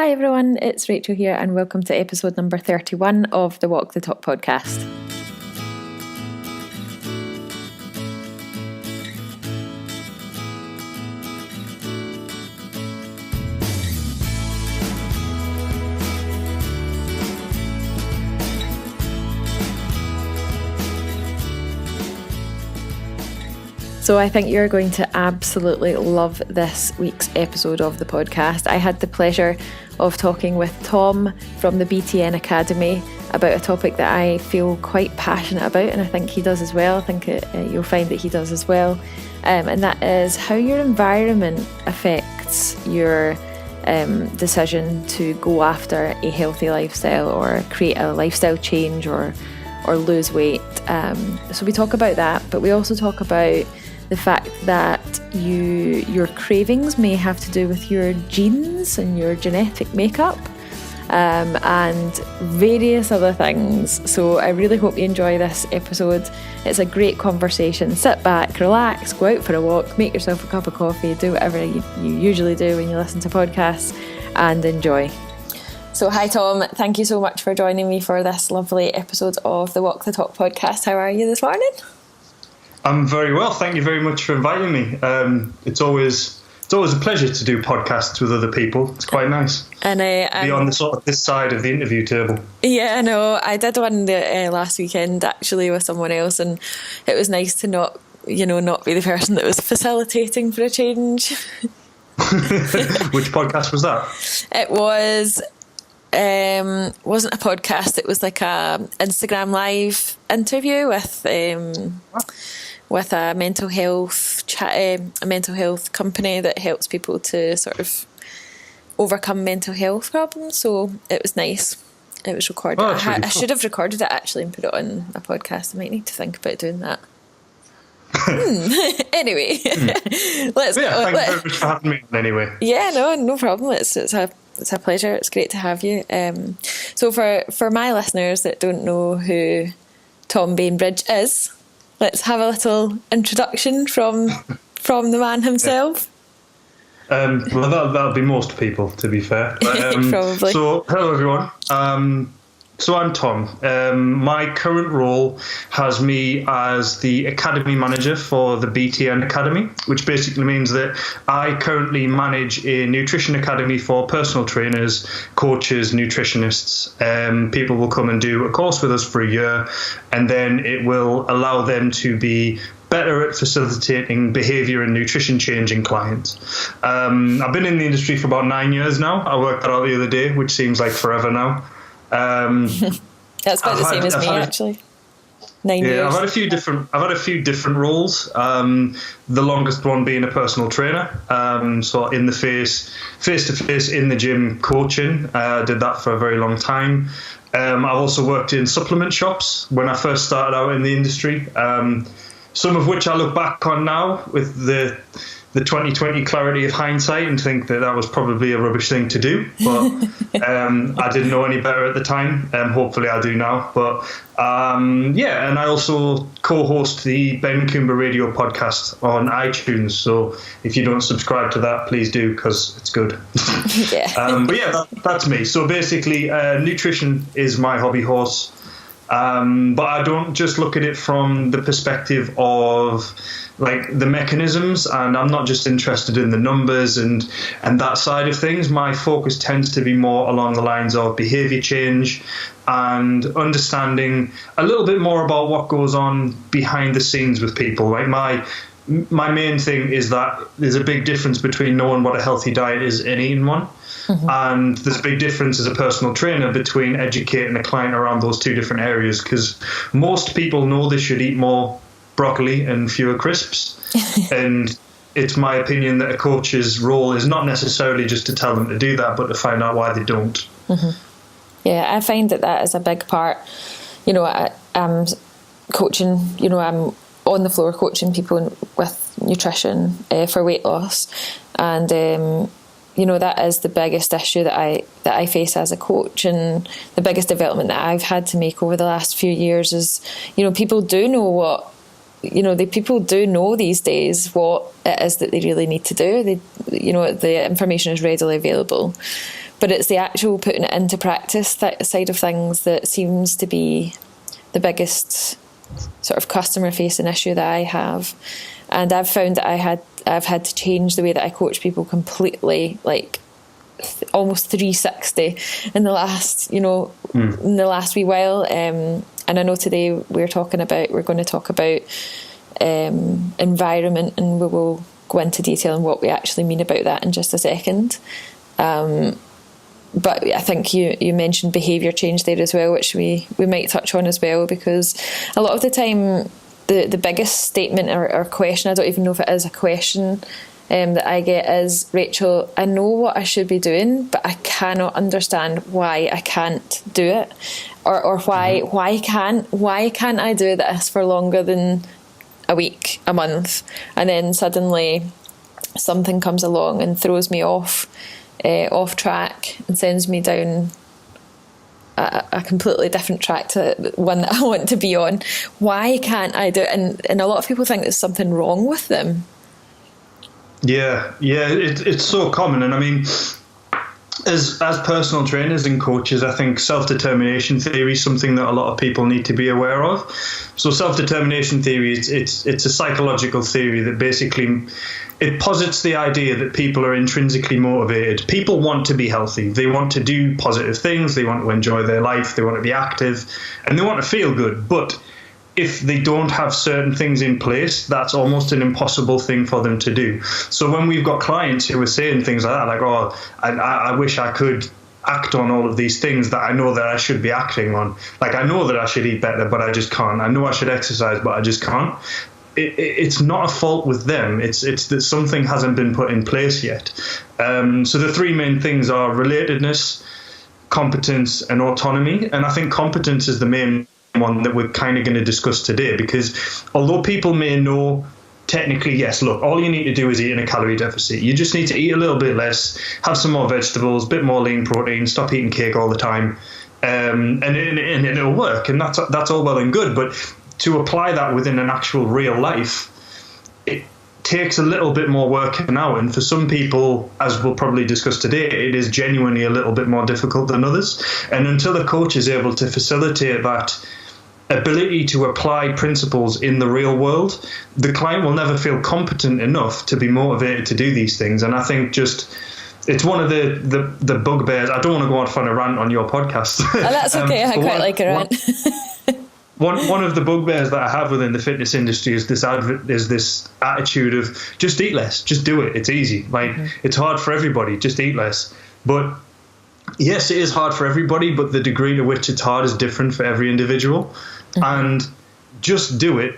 Hi everyone, it's Rachel here and welcome to episode number 31 of the Walk the Talk podcast. So I think you're going to absolutely love this week's episode of the podcast. I had the pleasure of talking with Tom from the BTN Academy about a topic that I feel quite passionate about, and I think he does as well. I think you'll find that he does as well. And that is how your environment affects your decision to go after a healthy lifestyle or create a lifestyle change or lose weight. So we talk about that, but we also talk about the fact that your cravings may have to do with your genes and your genetic makeup, and various other things. So I really hope you enjoy this episode. It's a great conversation. Sit back, relax, go out for a walk, make yourself a cup of coffee, do whatever you usually do when you listen to podcasts, and enjoy. So hi Tom, thank you so much for joining me for this lovely episode of the Walk the Talk podcast. How are you this morning? I'm very well. Thank you very much for inviting me. It's always a pleasure to do podcasts with other people. It's quite nice. And be on this side of the interview table. Yeah, I know. I did one last weekend actually with someone else, and it was nice to not be the person that was facilitating for a change. Which podcast was that? It was. Wasn't a podcast. It was like a Instagram live interview with a mental health a mental health company that helps people to sort of overcome mental health problems. So it was nice. It was recorded. Really cool. I should have recorded it actually and put it on a podcast. I might need to think about doing that. Anyway, let's go. Thank you very much for having me anyway. Yeah, no problem. It's a pleasure. It's great to have you. So for my listeners that don't know who Tom Bainbridge is, let's have a little introduction from the man himself. Well, that'll be most people, to be fair. But, Probably. So, hello everyone. So I'm Tom. My current role has me as the Academy Manager for the BTN Academy, which basically means that I currently manage a nutrition academy for personal trainers, coaches, nutritionists. People will come and do a course with us for a year, and then it will allow them to be better at facilitating behaviour and nutrition change in clients. I've been in the industry for about 9 years now. I worked that out the other day, which seems like forever now. That's about the same as me, actually. 9 years. I've had a few different roles. The longest one being a personal trainer. So in the face to face in the gym coaching. Did that for a very long time. I've also worked in supplement shops when I first started out in the industry. Some of which I look back on now with the 2020 clarity of hindsight and think that was probably a rubbish thing to do, but I didn't know any better at the time. Hopefully I do now. But and I also co-host the Ben Coomber Radio podcast on iTunes. So if you don't subscribe to that, please do, because it's good. But that's me. So basically, nutrition is my hobby horse. But I don't just look at it from the perspective of like the mechanisms, and I'm not just interested in the numbers and that side of things. My focus tends to be more along the lines of behavior change and understanding a little bit more about what goes on behind the scenes with people. Like my main thing is that there's a big difference between knowing what a healthy diet is and eating one. Mm-hmm. And there's a big difference as a personal trainer between educating a client around those two different areas, because most people know they should eat more broccoli and fewer crisps. And it's my opinion that a coach's role is not necessarily just to tell them to do that, but to find out why they don't. Mm-hmm. Yeah, I find that is a big part. I'm coaching, I'm on the floor coaching people with nutrition for weight loss. And that is the biggest issue that I face as a coach, and the biggest development that I've had to make over the last few years is, people do know people do know these days what it is that they really need to do. The information is readily available, But it's the actual putting it into practice side of things that seems to be the biggest sort of customer facing issue that I have. And I've found that I've had to change the way that I coach people completely, like almost 360 in the last, in the last wee while. And I know today we're going to talk about environment, and we will go into detail on what we actually mean about that in just a second. But I think you mentioned behaviour change there as well, which we might touch on as well, because a lot of the time the biggest statement or question, I don't even know if it is a question, that I get is, Rachel, I know what I should be doing, but I cannot understand why I can't do it, or why can't I do this for longer than a week, a month, and then suddenly something comes along and throws me off track and sends me down a completely different track to one that I want to be on. Why can't I do it? And a lot of people think there's something wrong with them. Yeah, it's so common. And I mean, as personal trainers and coaches, I think self-determination theory is something that a lot of people need to be aware of. So self-determination theory, it's a psychological theory that basically it posits the idea that people are intrinsically motivated. People want to be healthy. They want to do positive things. They want to enjoy their life. They want to be active, and they want to feel good. But if they don't have certain things in place, that's almost an impossible thing for them to do. So when we've got clients who are saying things like that, like, oh, I wish I could act on all of these things that I know that I should be acting on. Like, I know that I should eat better, but I just can't. I know I should exercise, but I just can't. It's not a fault with them. It's that something hasn't been put in place yet. So the three main things are relatedness, competence, and autonomy. And I think competence is the main one that we're kind of going to discuss today, because although people may know technically, yes, look, all you need to do is eat in a calorie deficit. You just need to eat a little bit less, have some more vegetables, a bit more lean protein, stop eating cake all the time, and it'll work. And that's all well and good. But to apply that within an actual real life, it takes a little bit more working out. And for some people, as we'll probably discuss today, it is genuinely a little bit more difficult than others. And until a coach is able to facilitate that ability to apply principles in the real world, the client will never feel competent enough to be motivated to do these things. And I think it's one of the bugbears. I don't want to go off on a rant on your podcast. Oh, that's okay. I quite like a rant. One of the bugbears that I have within the fitness industry is this attitude of just eat less, just do it. It's easy. Like, it's hard for everybody. Just eat less. But yes, it is hard for everybody, but the degree to which it's hard is different for every individual. And just do it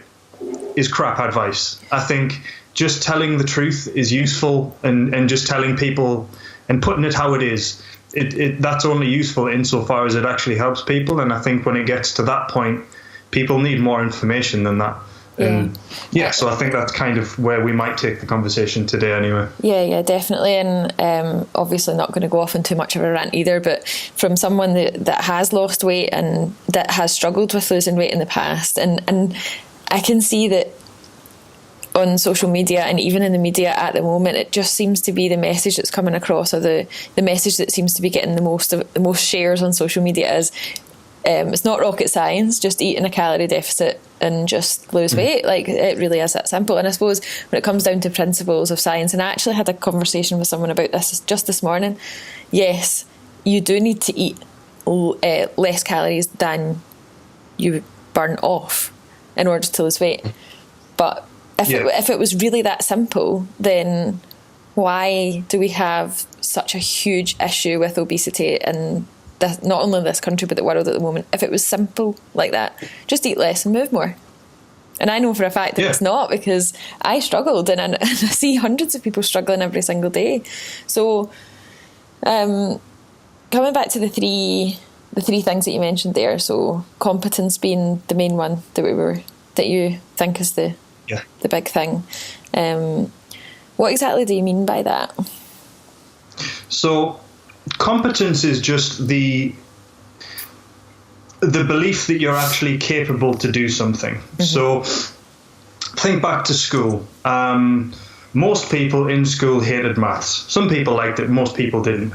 is crap advice. I think just telling the truth is useful, and just telling people and putting it how it is, that's only useful insofar as it actually helps people. And I think when it gets to that point, people need more information than that. And so I think that's kind of where we might take the conversation today anyway. Yeah, definitely. And obviously not going to go off on too much of a rant either, but from someone that has lost weight and that has struggled with losing weight in the past, and I can see that on social media and even in the media at the moment, it just seems to be the message that's coming across, or the message that seems to be getting the most shares on social media is, it's not rocket science, just eat in a calorie deficit and just lose weight. Like, it really is that simple. And I suppose when it comes down to principles of science, and I actually had a conversation with someone about this just this morning, yes, you do need to eat less calories than you burn off in order to lose weight. But if it was really that simple, then why do we have such a huge issue with obesity in not only in this country but the world at the moment? If it was simple like that, just eat less and move more. And I know for a fact that it's not, because I struggled, and I see hundreds of people struggling every single day. So coming back to the three things that you mentioned there, so competence being the main one that you think is the big thing. What exactly do you mean by that? So competence is just the belief that you're actually capable to do something. So think back to school. most people in school hated maths. Some people liked it, most people didn't.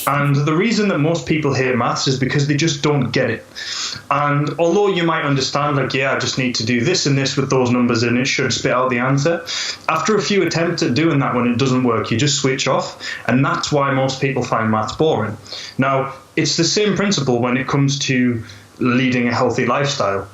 And the reason that most people hate maths is because they just don't get it. And although you might understand, like, yeah, I just need to do this and this with those numbers and it should spit out the answer, after a few attempts at doing that, when it doesn't work, you just switch off. And that's why most people find maths boring. Now, it's the same principle when it comes to leading a healthy lifestyle.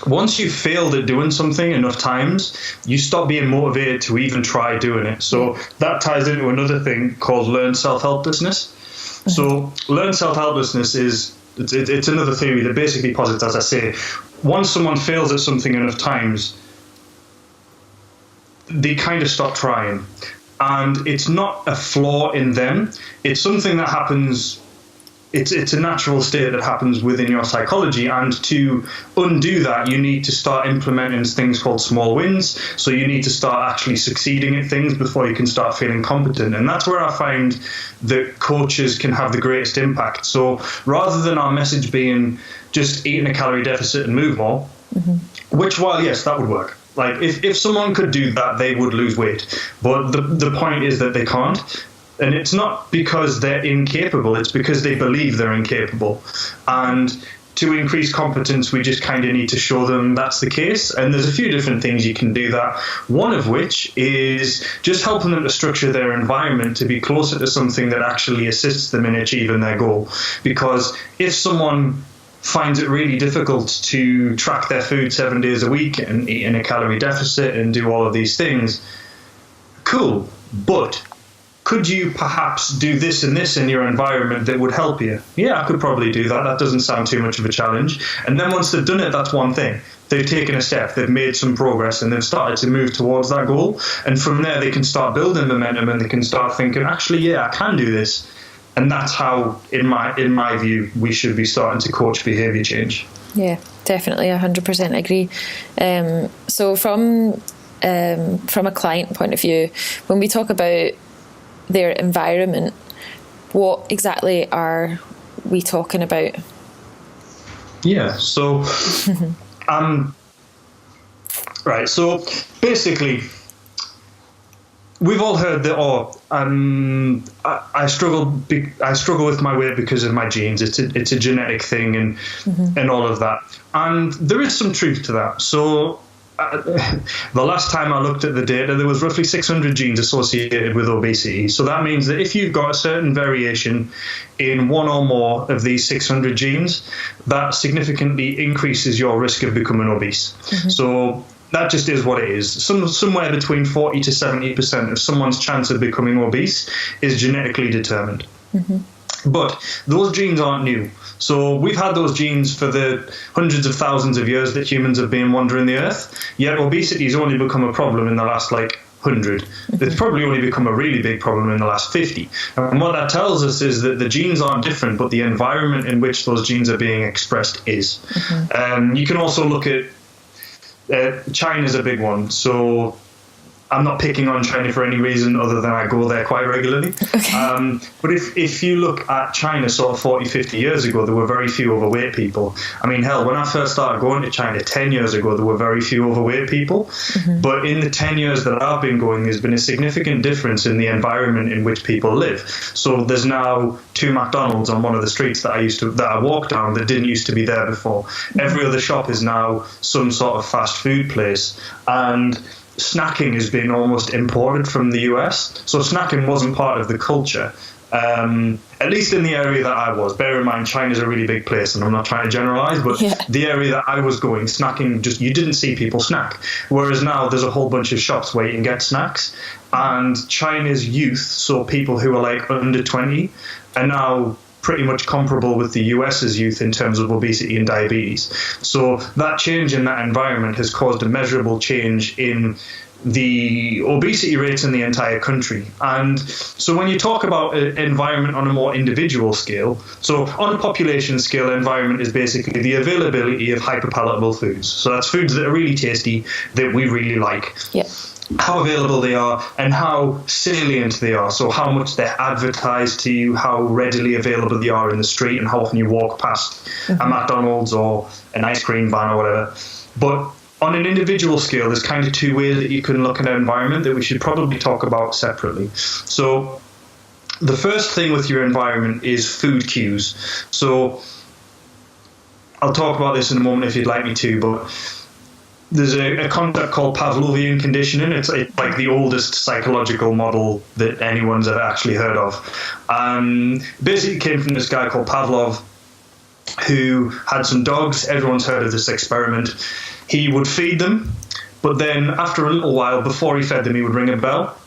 Once you've failed at doing something enough times, you stop being motivated to even try doing it. So that ties into another thing called learned self-helplessness. Mm-hmm. So learned self-helplessness it's another theory that basically posits, as I say, once someone fails at something enough times, they kind of stop trying. And it's not a flaw in them. It's something that happens. It's a natural state that happens within your psychology, and to undo that, you need to start implementing things called small wins. So you need to start actually succeeding at things before you can start feeling competent. And that's where I find that coaches can have the greatest impact. So rather than our message being just eat in a calorie deficit and move more, which, while yes, that would work. Like if someone could do that, they would lose weight. But the point is that they can't. And it's not because they're incapable, it's because they believe they're incapable. And to increase competence, we just kind of need to show them that's the case. And there's a few different things you can do that. One of which is just helping them to structure their environment to be closer to something that actually assists them in achieving their goal. Because if someone finds it really difficult to track their food 7 days a week and eat in a calorie deficit and do all of these things, cool, but could you perhaps do this and this in your environment that would help you? Yeah, I could probably do that. That doesn't sound too much of a challenge. And then once they've done it, that's one thing. They've taken a step, they've made some progress, and they've started to move towards that goal. And from there, they can start building momentum, and they can start thinking, actually, yeah, I can do this. And that's how, in my view, we should be starting to coach behaviour change. Yeah, definitely, 100% agree. So from a client point of view, when we talk about their environment, what exactly are we talking about? Yeah, so right, so basically we've all heard that I struggle with my weight because of my genes. It's a genetic thing and all of that. And there is some truth to that. So the last time I looked at the data, there was roughly 600 genes associated with obesity. So that means that if you've got a certain variation in one or more of these 600 genes, that significantly increases your risk of becoming obese. So that just is what it is. Somewhere between 40 to 70% of someone's chance of becoming obese is genetically determined. But those genes aren't new. So we've had those genes for the hundreds of thousands of years that humans have been wandering the earth, yet obesity has only become a problem in the last 100. It's probably only become a really big problem in the last 50. And what that tells us is that the genes aren't different, but the environment in which those genes are being expressed is. You can also look at China's a big one. So I'm not picking on China for any reason other than I go there quite regularly. Okay. But if you look at China sort of 40, 50 years ago, there were very few overweight people. I mean, hell, when I first started going to China 10 years ago, there were very few overweight people. But in the 10 years that I've been going, there's been a significant difference in the environment in which people live. So there's now 2 McDonald's on one of the streets that I walk down that didn't used to be there before. Every other shop is now some sort of fast food place. And snacking has been almost imported from the US. So snacking wasn't part of the culture, at least in the area that I was. Bear in mind, China's a really big place, and I'm not trying to generalize, but the area that I was going, snacking, you didn't see people snack. Whereas now there's a whole bunch of shops where you can get snacks. And China's youth, so people who are under 20, are now pretty much comparable with the US's youth in terms of obesity and diabetes. So that change in that environment has caused a measurable change in the obesity rates in the entire country. And so when you talk about environment on a more individual scale, so on a population scale, environment is basically the availability of hyperpalatable foods. So that's foods that are really tasty, that we really like. How available they are and how salient they are. So how much they're advertised to you, how readily available they are in the street, and how often you walk past a McDonald's or an ice cream van or whatever. But on an individual scale, there's kind of two ways that you can look at an environment that we should probably talk about separately. So the first thing with your environment is food cues. So I'll talk about this in a moment if you'd like me to, but there's a concept called Pavlovian conditioning. It's like the oldest psychological model that anyone's ever actually heard of. Basically came from this guy called Pavlov, who had some dogs. Everyone's heard of this experiment. He would feed them, but then after a little while, before he fed them, he would ring a bell.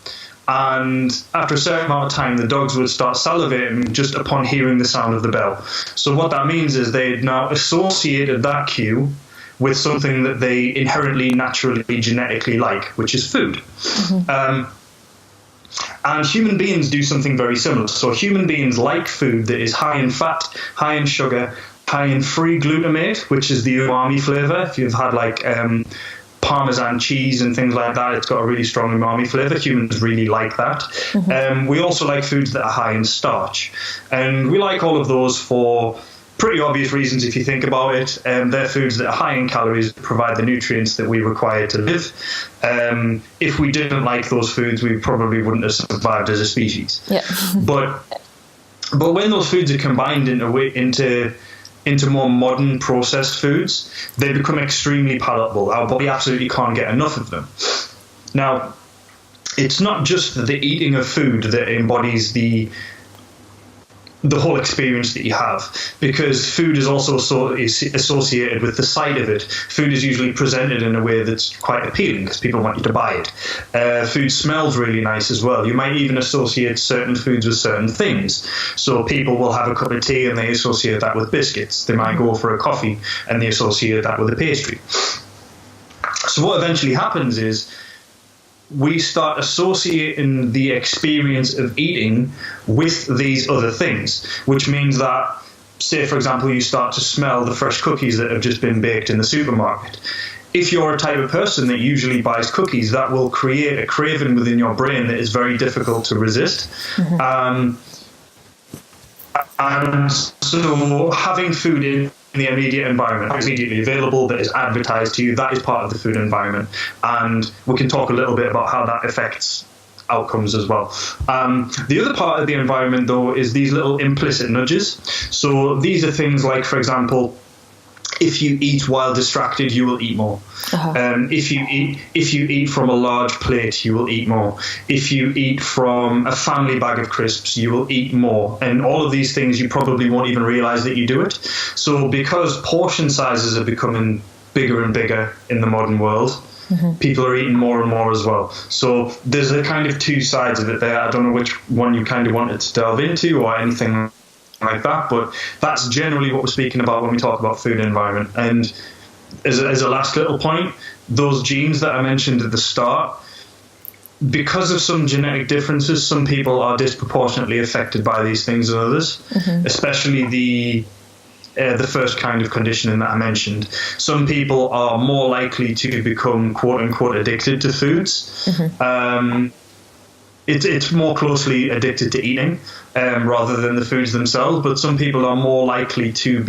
And after a certain amount of time, the dogs would start salivating just upon hearing the sound of the bell. So what that means is they'd now associated that cue with something that they inherently, naturally, genetically like, which is food. Mm-hmm. And human beings do something very similar. So human beings like food that is high in fat, high in sugar, high in free glutamate, which is the umami flavor. If you've had like Parmesan cheese and things like that, it's got a really strong umami flavor. Humans really like that. Mm-hmm. We also like foods that are high in starch. And we like all of those for pretty obvious reasons if you think about it. They're foods that are high in calories, provide the nutrients that we require to live. If we didn't like those foods, we probably wouldn't have survived as a species. Yeah. But when those foods are combined into more modern processed foods, they become extremely palatable. Our body absolutely can't get enough of them. Now, it's not just the eating of food that embodies the whole experience that you have, because food is also associated with the sight of it. Food is usually presented in a way that's quite appealing because people want you to buy it. Food smells really nice as well. You might even associate certain foods with certain things. So people will have a cup of tea and they associate that with biscuits. They might go for a coffee and they associate that with a pastry. So what eventually happens is we start associating the experience of eating with these other things, which means that, say, for example, you start to smell the fresh cookies that have just been baked in the supermarket. If you're a type of person that usually buys cookies, that will create a craving within your brain that is very difficult to resist. Mm-hmm. And so having food in the immediate environment, is immediately available, that is advertised to you, that is part of the food environment. And we can talk a little bit about how that affects outcomes as well. The other part of the environment, though, is these little implicit nudges. So these are things like, for example, if you eat while distracted, you will eat more. Uh-huh. If you eat from a large plate, you will eat more. If you eat from a family bag of crisps, you will eat more. And all of these things, you probably won't even realize that you do it. So because portion sizes are becoming bigger and bigger in the modern world, mm-hmm. people are eating more and more as well. So there's a kind of two sides of it there. I don't know which one you kind of wanted to delve into or anything like that, but that's generally what we're speaking about when we talk about food environment. And as a last little point, those genes that I mentioned at the start, because of some genetic differences, some people are disproportionately affected by these things than others, mm-hmm. especially the first kind of conditioning that I mentioned. Some people are more likely to become quote unquote addicted to foods. Mm-hmm. It's more closely addicted to eating rather than the foods themselves, but some people are more likely to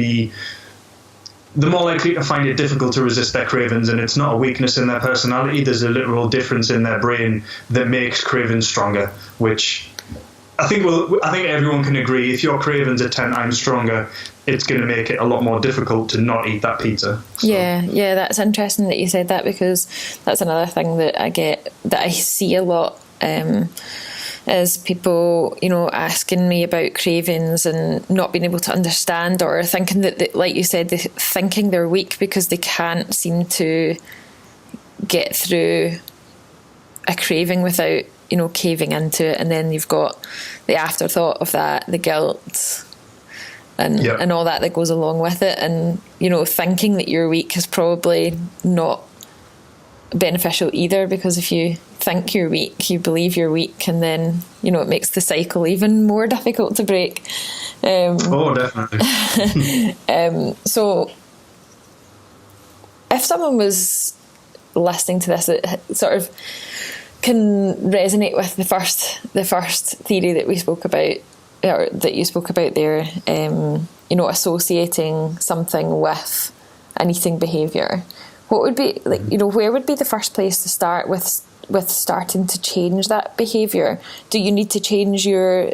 find it difficult to resist their cravings, and it's not a weakness in their personality. There's a literal difference in their brain that makes cravings stronger, which I think everyone can agree. If your cravings are 10 times stronger, it's going to make it a lot more difficult to not eat that pizza. So. Yeah, that's interesting that you said that, because that's another thing that I see a lot. Is people, asking me about cravings and not being able to understand, or thinking that like you said, thinking they're weak because they can't seem to get through a craving without, caving into it. And then you've got the afterthought of that, the guilt and all that goes along with it. And, thinking that you're weak is probably not beneficial either, because if you think you're weak, you believe you're weak, and then it makes the cycle even more difficult to break. Definitely. So if someone was listening to this, it sort of can resonate with the first theory that we spoke about, or that you spoke about there, associating something with an eating behaviour. What would be, like, you know, where would be the first place to start with starting to change that behaviour? Do you need to change your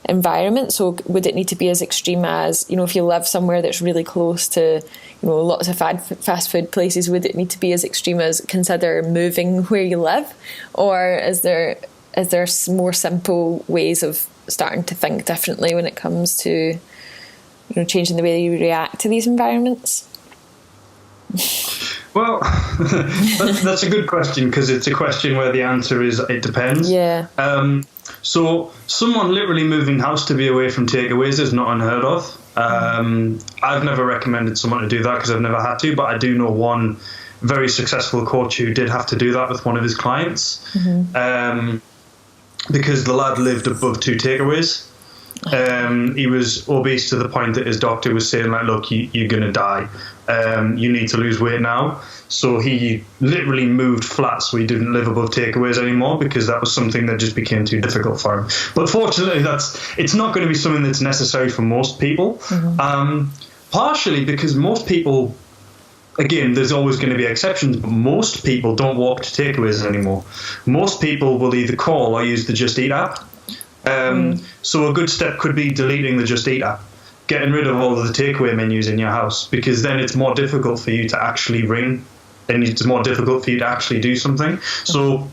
environment? So would it need to be as extreme as, you know, if you live somewhere that's really close to, you know, lots of fast food places, would it need to be as extreme as consider moving where you live? Or is there more simple ways of starting to think differently when it comes to, you know, changing the way you react to these environments? Well, that's a good question, because it's a question where the answer is it depends. Yeah. So someone literally moving house to be away from takeaways is not unheard of. I've never recommended someone to do that because I've never had to, but I do know one very successful coach who did have to do that with one of his clients, because the lad lived above 2 takeaways. He was obese to the point that his doctor was saying, like, look, you're going to die. You need to lose weight now. So he literally moved flat so he didn't live above takeaways anymore, because that was something that just became too difficult for him. But fortunately, it's not going to be something that's necessary for most people. Partially because most people, again, there's always going to be exceptions, but most people don't walk to takeaways anymore. Most people will either call or use the Just Eat app. So a good step could be deleting the Just Eat app, getting rid of all of the takeaway menus in your house, because then it's more difficult for you to actually ring, and it's more difficult for you to actually do something. So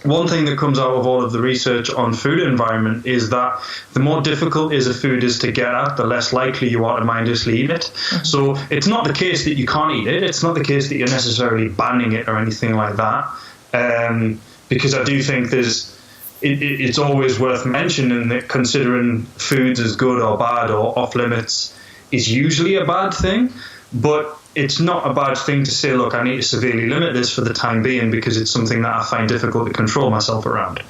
one thing that comes out of all of the research on food environment is that the more difficult a food is to get at, the less likely you are to mindlessly eat it. So it's not the case that you can't eat it. It's not the case that you're necessarily banning it or anything like that. Because I do think it's always worth mentioning that considering foods as good or bad or off limits is usually a bad thing, but it's not a bad thing to say, look, I need to severely limit this for the time being because it's something that I find difficult to control myself around.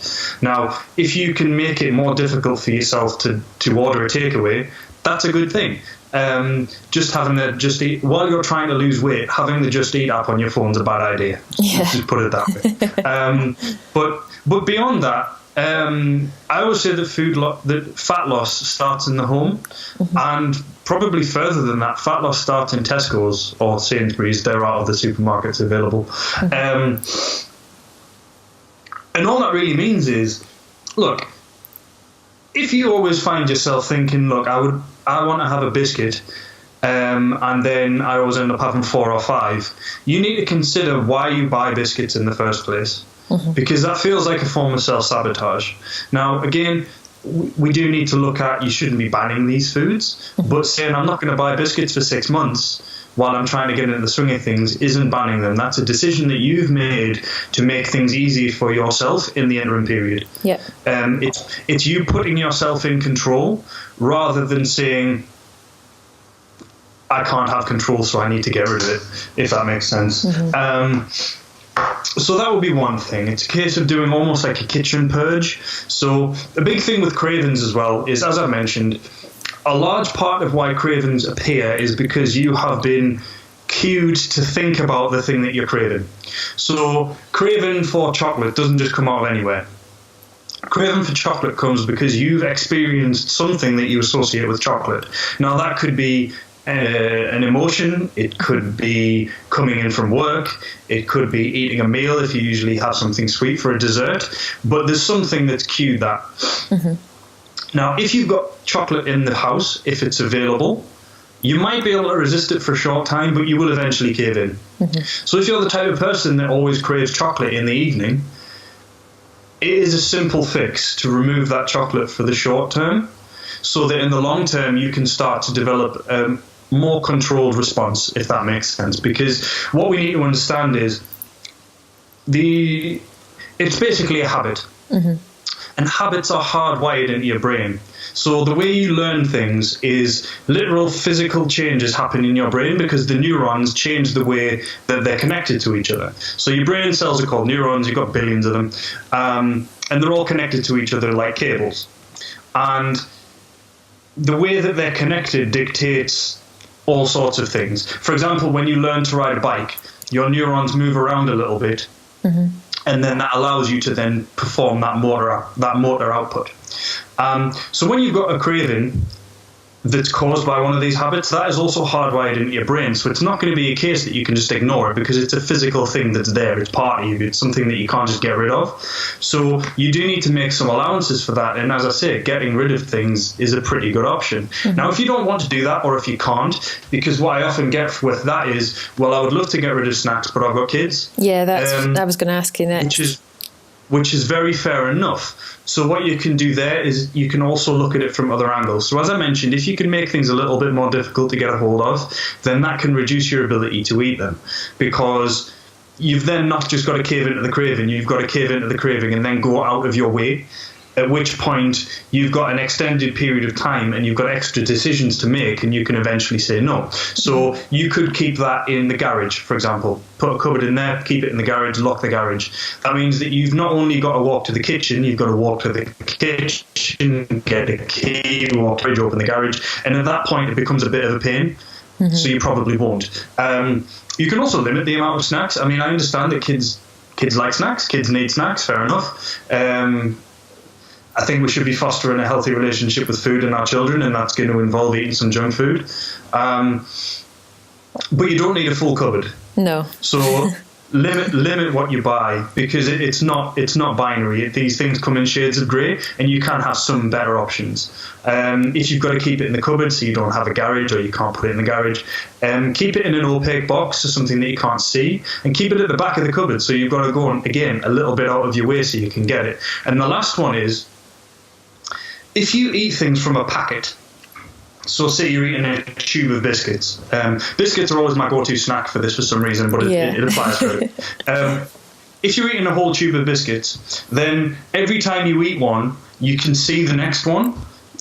Now, if you can make it more difficult for yourself to order a takeaway, that's a good thing. Just having the Just Eat, while you're trying to lose weight, having the Just Eat app on your phone is a bad idea. Yeah. Just put it that way. But beyond that, I always say that fat loss starts in the home, and probably further than that, fat loss starts in Tesco's or Sainsbury's. They're out of the supermarkets available. And all that really means is, look, if you always find yourself thinking, look, I want to have a biscuit, and then I always end up having 4 or 5, you need to consider why you buy biscuits in the first place. Because that feels like a form of self-sabotage. Now, again, we do need to look at, you shouldn't be banning these foods, but saying I'm not going to buy biscuits for 6 months while I'm trying to get into the swing of things isn't banning them. That's a decision that you've made to make things easier for yourself in the interim period. Yeah. It's you putting yourself in control rather than saying, I can't have control, so I need to get rid of it, if that makes sense. So that would be one thing. It's a case of doing almost like a kitchen purge. So a big thing with cravings as well is, as I mentioned, a large part of why cravings appear is because you have been cued to think about the thing that you're craving. So craving for chocolate doesn't just come out of anywhere. Craving for chocolate comes because you've experienced something that you associate with chocolate. Now that could be an emotion, it could be coming in from work, it could be eating a meal if you usually have something sweet for a dessert, but there's something that's cued that. Now, if you've got chocolate in the house, if it's available, you might be able to resist it for a short time, but you will eventually cave in. So if you're the type of person that always craves chocolate in the evening, it is a simple fix to remove that chocolate for the short term, so that in the long term you can start to develop a more controlled response, if that makes sense. Because what we need to understand is it's basically a habit. And habits are hardwired into your brain. So the way you learn things is literal physical changes happen in your brain because the neurons change the way that they're connected to each other. So your brain cells are called neurons, you've got billions of them, and they're all connected to each other like cables. And the way that they're connected dictates all sorts of things. For example, when you learn to ride a bike, your neurons move around a little bit, and then that allows you to then perform that motor output. So when you've got a craving, that's caused by one of these habits, that is also hardwired into your brain. So it's not going to be a case that you can just ignore it, because it's a physical thing that's there. It's part of you. It's something that you can't just get rid of. So you do need to make some allowances for that. And as I say, getting rid of things is a pretty good option. Mm-hmm. Now, if you don't want to do that, or if you can't, because what I often get with that is, well, I would love to get rid of snacks, but I've got kids. Yeah, that's I was going to ask you next. Which is very fair enough. So what you can do there is you can also look at it from other angles. So as I mentioned, if you can make things a little bit more difficult to get a hold of, then that can reduce your ability to eat them, because you've then not just got to cave into the craving, you've got to cave into the craving and then go out of your way, at which point you've got an extended period of time and you've got extra decisions to make, and you can eventually say no. So you could keep that in the garage, for example. Put a cupboard in there, keep it in the garage, lock the garage. That means that you've not only got to walk to the kitchen, you've got to walk to the kitchen, get a key, walk the fridge, open the garage, and at that point it becomes a bit of a pain. Mm-hmm. So you probably won't. You can also limit the amount of snacks. I mean, I understand that kids like snacks, kids need snacks, fair enough. I think we should be fostering a healthy relationship with food and our children, and that's going to involve eating some junk food. But you don't need a full cupboard. No. So limit what you buy, because it's not binary. These things come in shades of grey, and you can have some better options. If you've got to keep it in the cupboard so you don't have a garage, or you can't put it in the garage, keep it in an opaque box, so something that you can't see, and keep it at the back of the cupboard, so you've got to go, again, a little bit out of your way so you can get it. And the last one is, if you eat things from a packet, so say you're eating a tube of biscuits. Biscuits are always my go-to snack for this for some reason, but it applies for it. If you're eating a whole tube of biscuits, then every time you eat one, you can see the next one,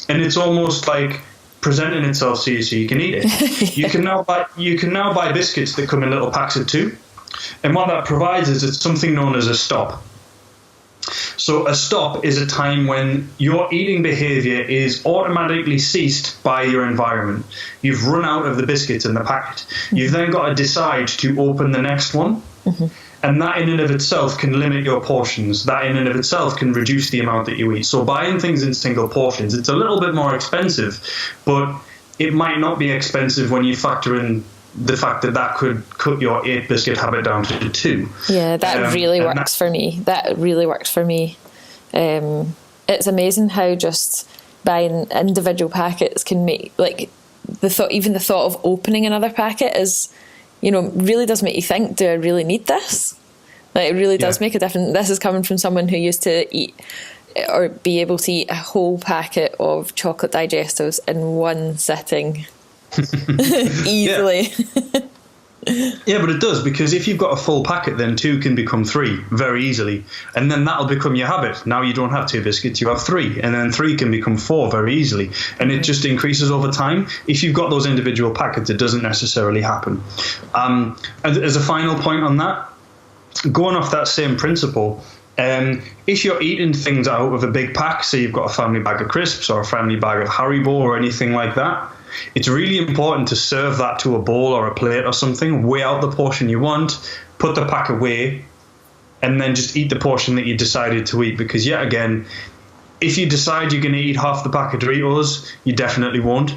and it's almost like presenting itself to you so you can eat it. You can now buy biscuits that come in little packs of 2, and what that provides is it's something known as a stop. So a stop is a time when your eating behaviour is automatically ceased by your environment. You've run out of the biscuits in the packet. Mm-hmm. You've then got to decide to open the next one. Mm-hmm. And that in and of itself can limit your portions. That in and of itself can reduce the amount that you eat. So buying things in single portions, it's a little bit more expensive, but it might not be expensive when you factor in the fact that could cut your 8 biscuit habit down to 2. Yeah, that really works for me. That really works for me. It's amazing how just buying individual packets can make, like, the thought of opening another packet is, really does make you think, do I really need this? Like, it really does make a difference. This is coming from someone who used to eat or be able to eat a whole packet of chocolate digestives in one sitting. Easily. Yeah, but it does, because if you've got a full packet, then 2 can become 3 very easily, and then that'll become your habit. Now you don't have 2 biscuits, you have 3, and then 3 can become 4 very easily, and it just increases over time. If you've got those individual packets, it doesn't necessarily happen. As a final point on that, going off that same principle, if you're eating things out of a big pack, say you've got a family bag of crisps or a family bag of Haribo or anything like that, it's really important to serve that to a bowl or a plate or something, weigh out the portion you want, put the pack away, and then just eat the portion that you decided to eat. Because yet again, if you decide you're going to eat half the pack of Doritos, you definitely won't,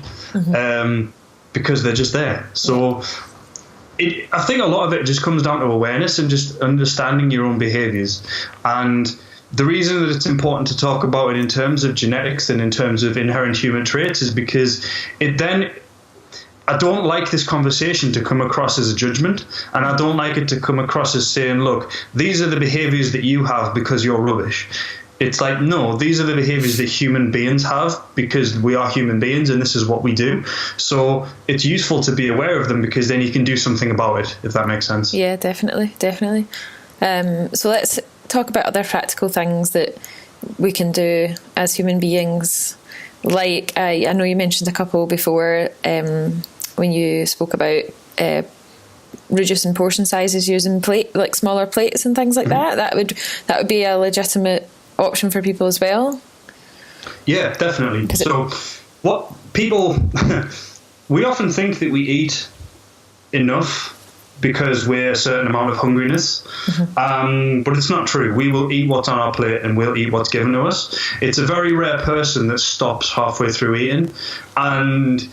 because they're just there. So I think a lot of it just comes down to awareness and just understanding your own behaviours. And the reason that it's important to talk about it in terms of genetics and in terms of inherent human traits is because I don't like this conversation to come across as a judgment, and I don't like it to come across as saying, look, these are the behaviours that you have because you're rubbish. It's like, no, these are the behaviours that human beings have because we are human beings and this is what we do. So it's useful to be aware of them, because then you can do something about it, if that makes sense. Yeah, definitely. So let's talk about other practical things that we can do as human beings. Like, I know you mentioned a couple before when you spoke about reducing portion sizes using smaller plates and things like that. That would be a legitimate option for people as well. Yeah, definitely. So what people we often think that we eat enough because we're a certain amount of hungriness. But it's not true. We will eat what's on our plate and we'll eat what's given to us. It's a very rare person that stops halfway through eating. And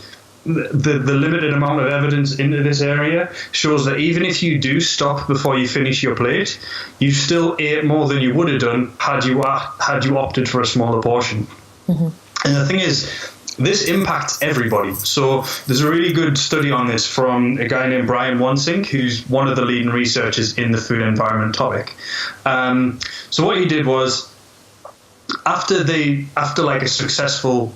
the limited amount of evidence into this area shows that even if you do stop before you finish your plate, you still ate more than you would have done had you opted for a smaller portion. And the thing is, this impacts everybody. So there's a really good study on this from a guy named Brian Wansink, who's one of the leading researchers in the food environment topic. So what he did was, after like a successful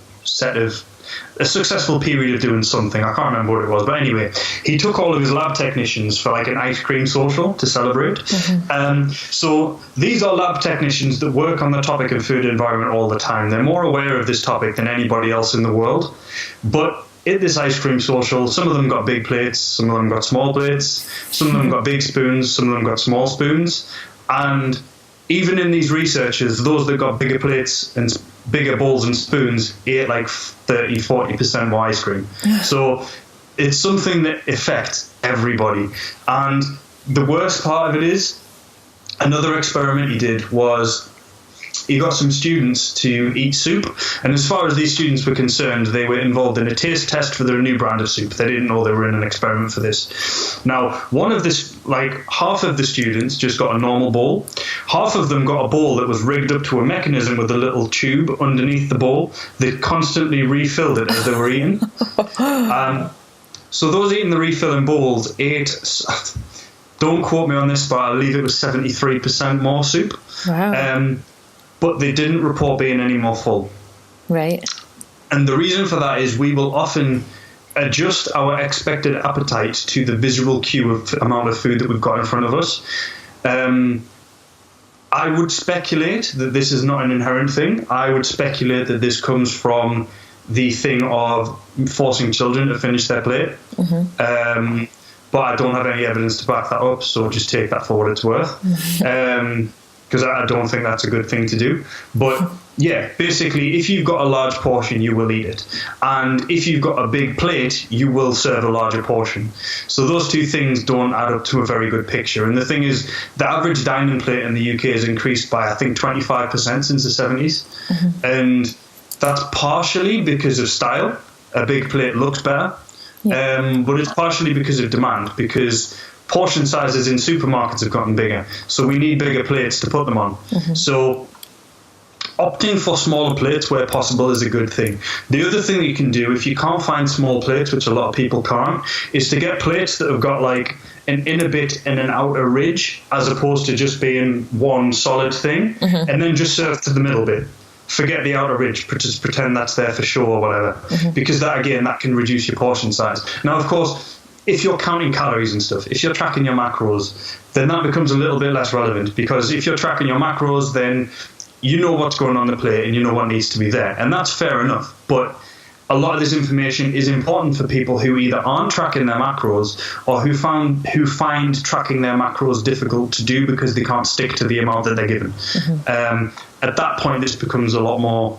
period of doing something, I can't remember what it was, but anyway, he took all of his lab technicians for like an ice cream social to celebrate. So these are lab technicians that work on the topic of food environment all the time. They're more aware of this topic than anybody else in the world. But at this ice cream social, some of them got big plates, some of them got small plates, some of them got big spoons, some of them got small spoons. And even in these researchers, those that got bigger plates and bigger bowls and spoons ate like 30-40% more ice cream. So it's something that affects everybody. And the worst part of it is, another experiment he did was he got some students to eat soup, and as far as these students were concerned, they were involved in a taste test for their new brand of soup. They didn't know they were in an experiment for this. Now, half of the students just got a normal bowl. Half of them got a bowl that was rigged up to a mechanism with a little tube underneath the bowl that constantly refilled it as they were eating. So those eating the refilling bowls ate, don't quote me on this, but I believe it was 73% more soup. Wow. But they didn't report being any more full. Right. And the reason for that is we will often adjust our expected appetite to the visual cue of amount of food that we've got in front of us. I would speculate that this is not an inherent thing. I would speculate that this comes from the thing of forcing children to finish their plate. But I don't have any evidence to back that up, so just take that for what it's worth. Because I don't think that's a good thing to do. But yeah, basically, if you've got a large portion, you will eat it. And if you've got a big plate, you will serve a larger portion. So those two things don't add up to a very good picture. And the thing is, the average dining plate in the UK has increased by, I think, 25% since the 70s. And that's partially because of style. A big plate looks better. But it's partially because of demand, because portion sizes in supermarkets have gotten bigger, so we need bigger plates to put them on. So opting for smaller plates where possible is a good thing. The other thing that you can do, if you can't find small plates, which a lot of people can't, is to get plates that have got like an inner bit and an outer ridge, as opposed to just being one solid thing, and then just serve to the middle bit. Forget the outer ridge, just pretend that's there for show or whatever, because that can reduce your portion size. Now, of course, if you're counting calories and stuff, if you're tracking your macros, then that becomes a little bit less relevant, because if you're tracking your macros, then you know what's going on the plate and you know what needs to be there. And that's fair enough. But a lot of this information is important for people who either aren't tracking their macros or who find tracking their macros difficult to do because they can't stick to the amount that they're given. At that point, this becomes a lot more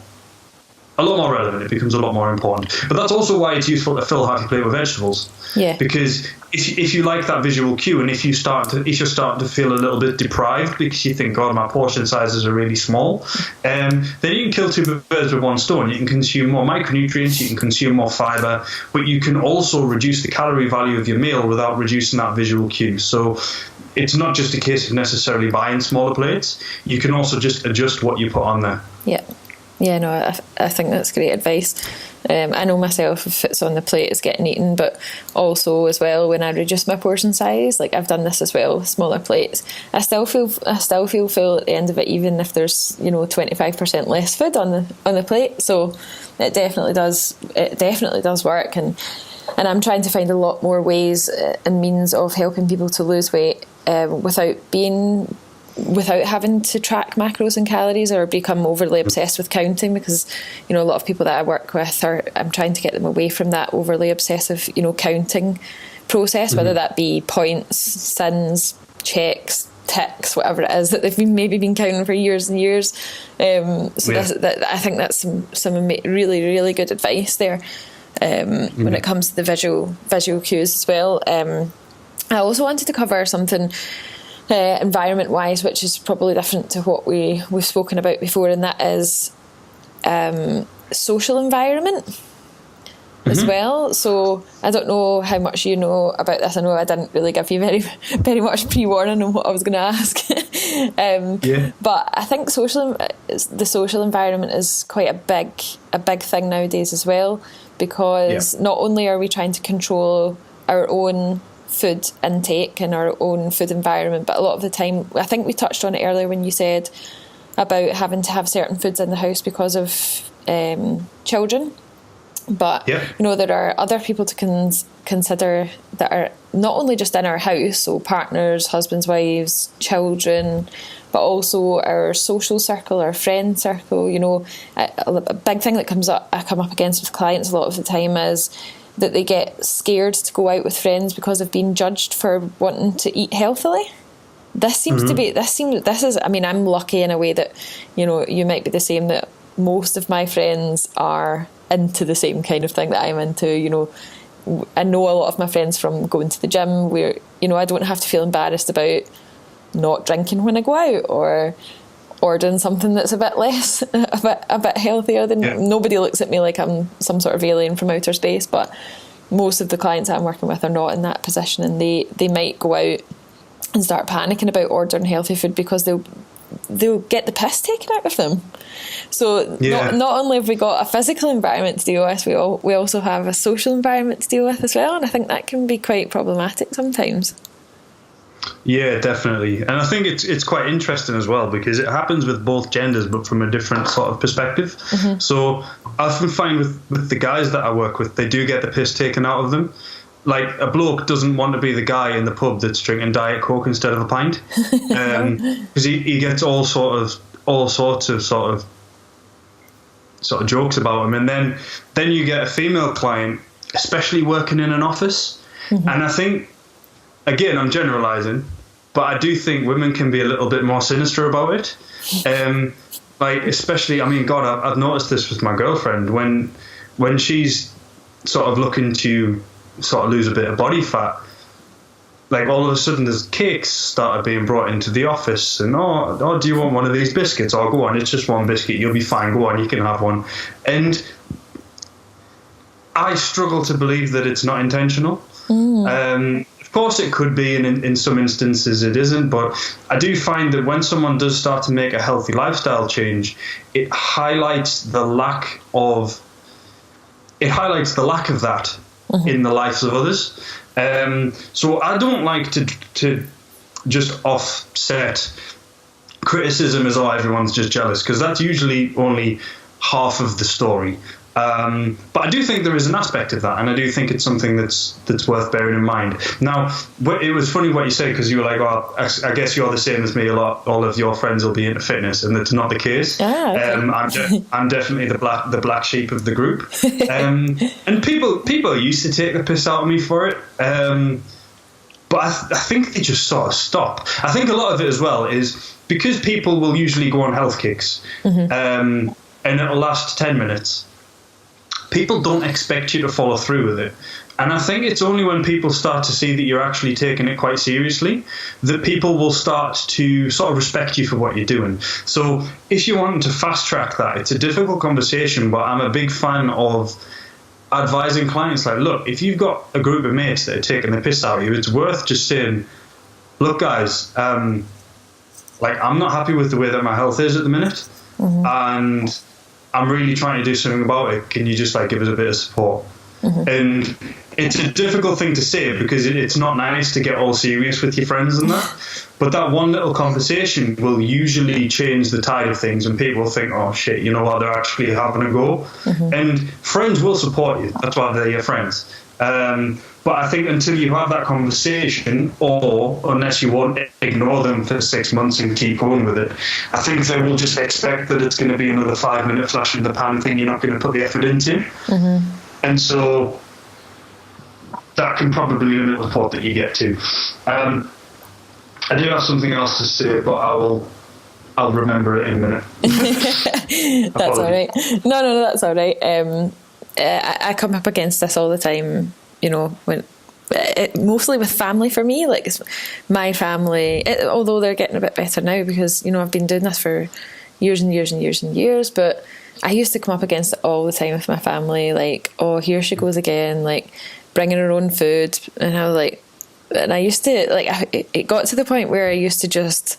relevant. It becomes a lot more important. But that's also why it's useful to fill half your plate with vegetables. Yeah. Because if you like that visual cue, and if you're starting to feel a little bit deprived because you think, God, my portion sizes are really small, then you can kill two birds with one stone. You can consume more micronutrients, you can consume more fiber, but you can also reduce the calorie value of your meal without reducing that visual cue. So it's not just a case of necessarily buying smaller plates. You can also just adjust what you put on there. Yeah, no, I think that's great advice. I know myself, if it's on the plate, it's getting eaten, but also as well, when I reduce my portion size, like I've done this as well, smaller plates, I still feel full at the end of it, even if there's 25% less food on the plate. So it definitely does work, and I'm trying to find a lot more ways and means of helping people to lose weight without having to track macros and calories or become overly obsessed with counting, because a lot of people that I work with I'm trying to get them away from that overly obsessive counting process, whether that be points, sins, checks, ticks, whatever it is that they've maybe been counting for years and years. I think that's some really, really good advice there when it comes to the visual cues as well. I also wanted to cover something environment-wise, which is probably different to what we've spoken about before, and that is social environment as well. So I don't know how much you know about this. I know I didn't really give you very much pre-warning on what I was going to ask. But I think the social environment is quite a big thing nowadays as well, because not only are we trying to control our own food intake and our own food environment, but a lot of the time, I think we touched on it earlier when you said about having to have certain foods in the house because of children. But you know, there are other people to consider that are not only just in our house, so partners, husbands, wives, children, but also our social circle, our friend circle. You know, a big thing that I come up against with clients a lot of the time is that they get scared to go out with friends because of being judged for wanting to eat healthily. This seems to be, I mean, I'm lucky in a way that, you know, you might be the same, that most of my friends are into the same kind of thing that I'm into. You know, I know a lot of my friends from going to the gym where, you know, I don't have to feel embarrassed about not drinking when I go out or ordering something that's a bit less, a bit healthier than. Nobody looks at me like I'm some sort of alien from outer space, but most of the clients I'm working with are not in that position, and they might go out and start panicking about ordering healthy food because they'll get the piss taken out of them. So not only have we got a physical environment to deal with, we also have a social environment to deal with as well, and I think that can be quite problematic sometimes. Yeah, definitely. And I think it's quite interesting as well, because it happens with both genders, but from a different sort of perspective. So I often find with the guys that I work with, they do get the piss taken out of them. Like, a bloke doesn't want to be the guy in the pub that's drinking Diet Coke instead of a pint, because he gets all sorts of jokes about him. And then you get a female client, especially working in an office, and I think, again, I'm generalising, but I do think women can be a little bit more sinister about it. Like, especially, I mean, God, I've noticed this with my girlfriend when she's sort of looking to sort of lose a bit of body fat. Like, all of a sudden, there's cakes started being brought into the office, and oh, do you want one of these biscuits? Oh, go on, it's just one biscuit, you'll be fine. Go on, you can have one. And I struggle to believe that it's not intentional. Of course, it could be, and in some instances it isn't. But I do find that when someone does start to make a healthy lifestyle change, it highlights the lack of that in the lives of others. So I don't like to just offset criticism as, oh, everyone's just jealous, because that's usually only half of the story. But I do think there is an aspect of that, and I do think it's something that's worth bearing in mind. Now, it was funny what you said, because you were like, oh, I guess you're the same as me a lot. All of your friends will be into fitness, and that's not the case. I'm definitely the black sheep of the group. And people used to take the piss out of me for it. But I think they just sort of stop. I think a lot of it as well is because people will usually go on health kicks, and it'll last 10 minutes. People don't expect you to follow through with it. And I think it's only when people start to see that you're actually taking it quite seriously that people will start to sort of respect you for what you're doing. So if you want to fast track that, it's a difficult conversation, but I'm a big fan of advising clients like, look, if you've got a group of mates that are taking the piss out of you, it's worth just saying, look, guys, like, I'm not happy with the way that my health is at the minute, and I'm really trying to do something about it. Can you just like give us a bit of support? And it's a difficult thing to say, because it's not nice to get all serious with your friends and that. But that one little conversation will usually change the tide of things, and people think, oh shit, you know what, they're actually having a go. And friends will support you. That's why they're your friends. But I think until you have that conversation, or unless you won't ignore them for 6 months and keep going with it, I think they will just expect that it's going to be another 5-minute flash in the pan thing you're not going to put the effort into. And so that can probably limit the thought that you get to. I do have something else to say, but I'll remember it in a minute. That's all right. No, that's all right. I come up against this all the time, you know, mostly with family for me. Like, it's my family, although they're getting a bit better now because, I've been doing this for years and years and years and years, but I used to come up against it all the time with my family, like, oh, here she goes again, like, bringing her own food. And I was like, and I used to, like, it got to the point where I used to just,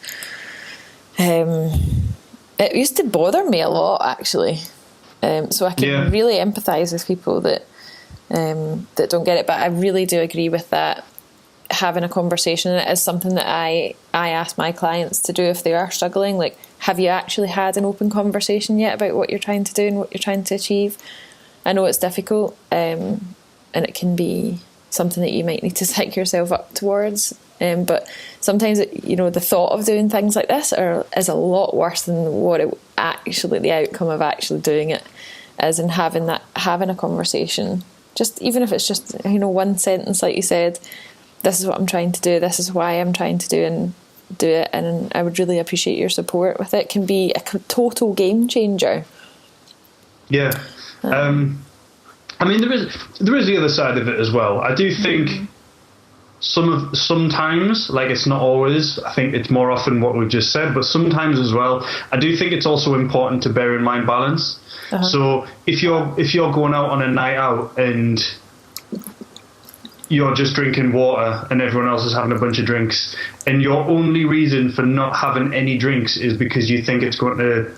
it used to bother me a lot, actually. So I can really empathise with people that don't get it, but I really do agree with that. Having a conversation, it is something that I ask my clients to do if they are struggling. Like, have you actually had an open conversation yet about what you're trying to do and what you're trying to achieve? I know it's difficult, and it can be something that you might need to psych yourself up towards. But sometimes, the thought of doing things like this is a lot worse than what the outcome of actually doing it is, and having a conversation. Just even if it's just one sentence, like you said, this is what I'm trying to do, this is why I'm trying to do it, and I would really appreciate your support with it. It can be a total game changer. Yeah. I mean, there is the other side of it as well. I do think sometimes, like, it's not always, I think it's more often what we've just said, but sometimes as well, I do think it's also important to bear in mind balance. So if you're going out on a night out and you're just drinking water and everyone else is having a bunch of drinks, and your only reason for not having any drinks is because you think it's going to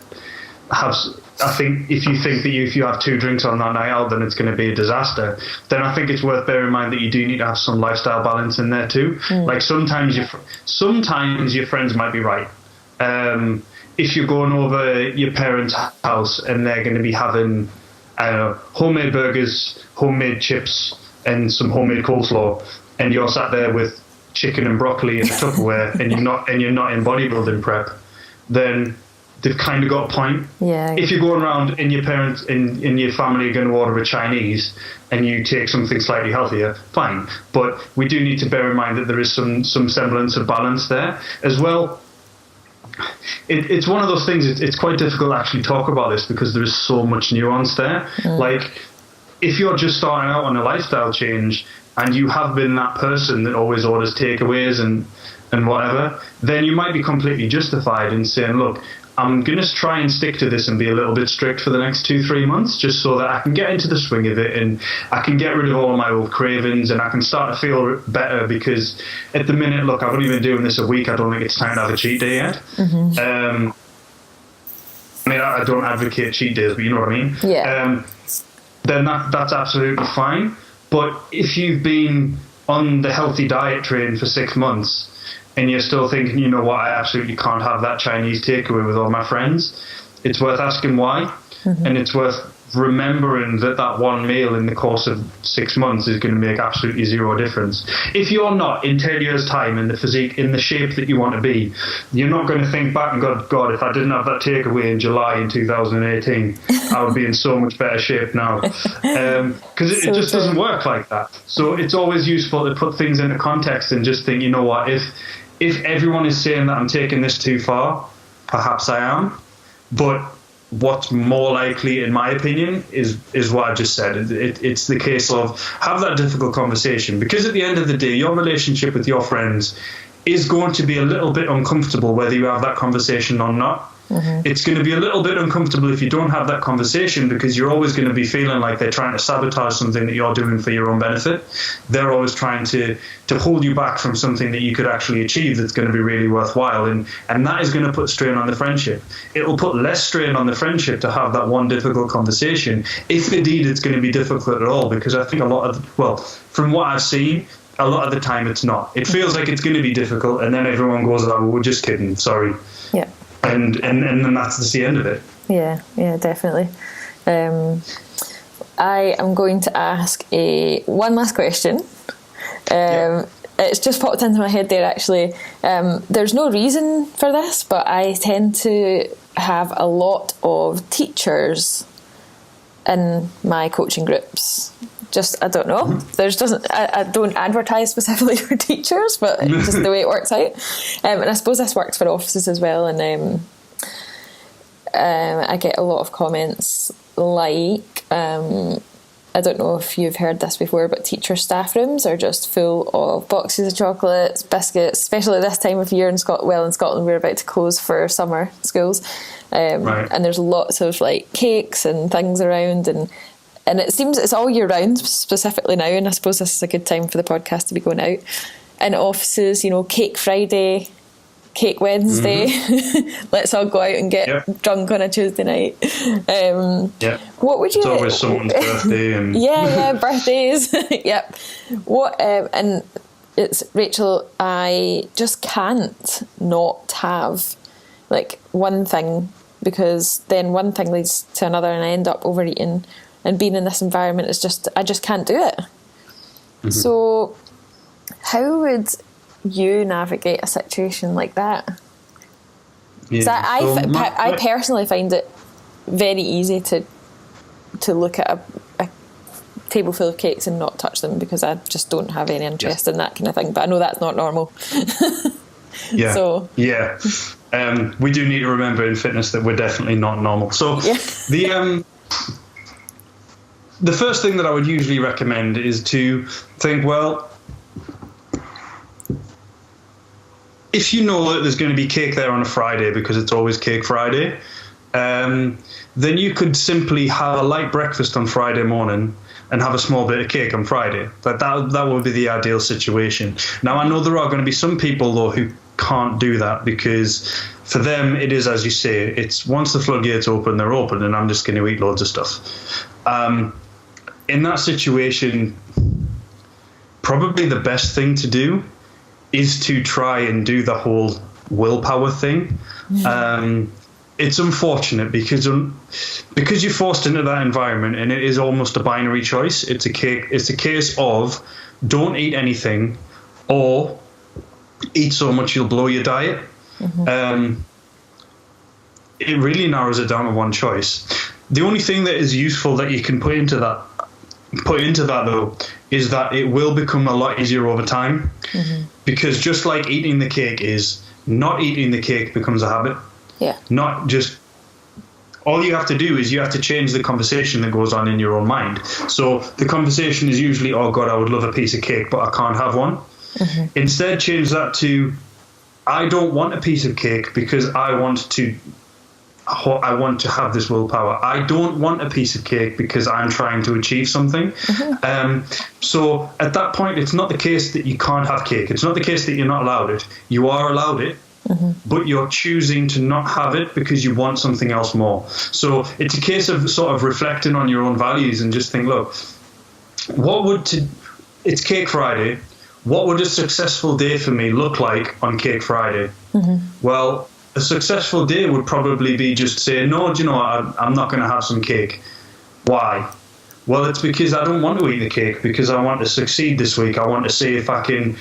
have, I think if you think that if you have 2 drinks on that night out, then it's going to be a disaster, then I think it's worth bearing in mind that you do need to have some lifestyle balance in there too. Like, sometimes your friends might be right. If you're going over your parents' house and they're going to be having, homemade burgers, homemade chips, and some homemade coleslaw, and you're sat there with chicken and broccoli in a Tupperware, and you're not in bodybuilding prep, then they've kind of got a point. Yeah. If you're going around and your parents and your family are going to order a Chinese and you take something slightly healthier, fine. But we do need to bear in mind that there is some semblance of balance there as well. It's one of those things, it's quite difficult to actually talk about this because there is so much nuance there. Like, if you're just starting out on a lifestyle change and you have been that person that always orders takeaways and whatever, then you might be completely justified in saying, look, I'm going to try and stick to this and be a little bit strict for the next 2-3 months, just so that I can get into the swing of it and I can get rid of all of my old cravings and I can start to feel better, because at the minute, look, I've only been doing this a week. I don't think it's time to have a cheat day yet. I mean, I don't advocate cheat days, but you know what I mean? Yeah. Then that's absolutely fine. But if you've been on the healthy diet train for 6 months, and you're still thinking, you know what, I absolutely can't have that Chinese takeaway with all my friends, it's worth asking why. And it's worth remembering that one meal in the course of 6 months is going to make absolutely zero difference. If you're not in 10 years' time in the physique, in the shape that you want to be, you're not going to think back and go, God, if I didn't have that takeaway in July in 2018, I would be in so much better shape now. Because it just doesn't work like that. So it's always useful to put things into context and just think, you know what, if everyone is saying that I'm taking this too far, perhaps I am. But what's more likely, in my opinion, is what I just said. It's the case of have that difficult conversation, because at the end of the day, your relationship with your friends is going to be a little bit uncomfortable whether you have that conversation or not. It's going to be a little bit uncomfortable if you don't have that conversation, because you're always going to be feeling like they're trying to sabotage something that you're doing for your own benefit. They're always trying to hold you back from something that you could actually achieve that's going to be really worthwhile, and that is going to put strain on the friendship. It will put less strain on the friendship to have that one difficult conversation, if indeed it's going to be difficult at all, because I think from what I've seen, a lot of the time it's not. It feels like it's going to be difficult, and then everyone goes, oh, we're just kidding, sorry. Yeah. And then that's the end of it. Yeah, definitely. I am going to ask one last question. It's just popped into my head there, actually. There's no reason for this, but I tend to have a lot of teachers in my coaching groups. Just, I don't know. I don't advertise specifically for teachers, but it's just the way it works out. And I suppose this works for offices as well. And I get a lot of comments like, I don't know if you've heard this before, but teacher staff rooms are just full of boxes of chocolates, biscuits, especially this time of year in Scotland. Well, in Scotland, we're about to close for summer schools. Right. And there's lots of like cakes and things around, and it seems it's all year round, specifically now, and I suppose this is a good time for the podcast to be going out. In offices, you know, Cake Friday, Cake Wednesday, let's all go out and get drunk on a Tuesday night. What would you... It's always someone's birthday. And yeah, birthdays. Yep. What? And it's, Rachel, I just can't not have like one thing, because then one thing leads to another and I end up overeating, and being in this environment is just, I just can't do it. Mm-hmm. So how would you navigate a situation like that? So I personally find it very easy to look at a table full of cakes and not touch them, because I just don't have any interest in that kind of thing, but I know that's not normal. We do need to remember in fitness that we're definitely not normal. So the first thing that I would usually recommend is to think, well, if you know that there's going to be cake there on a Friday, because it's always Cake Friday, then you could simply have a light breakfast on Friday morning and have a small bit of cake on Friday. That would be the ideal situation. Now, I know there are going to be some people, though, who can't do that, because for them it is, as you say, it's once the floodgates open, they're open, and I'm just going to eat loads of stuff. In that situation, probably the best thing to do is to try and do the whole willpower thing. It's unfortunate because you're forced into that environment, and it is almost a binary choice. It's a case of don't eat anything or eat so much you'll blow your diet. It really narrows it down to one choice. The only thing that is useful that you can put into that though is that it will become a lot easier over time, because just like eating the cake is, not eating the cake becomes a habit. Not just, all you have to do is you have to change the conversation that goes on in your own mind. So the conversation is usually, oh God, I would love a piece of cake, but I can't have one. Instead, change that to, I don't want a piece of cake because I want to have this willpower. I don't want a piece of cake because I'm trying to achieve something. So at that point, it's not the case that you can't have cake. It's not the case that you're not allowed it. You are allowed it, but you're choosing to not have it because you want something else more. So it's a case of sort of reflecting on your own values and just think, look, it's Cake Friday. What would a successful day for me look like on Cake Friday? Well, a successful day would probably be just saying, no, do you know what? I'm not going to have some cake. Why? Well, it's because I don't want to eat the cake, because I want to succeed this week. I want to see if I can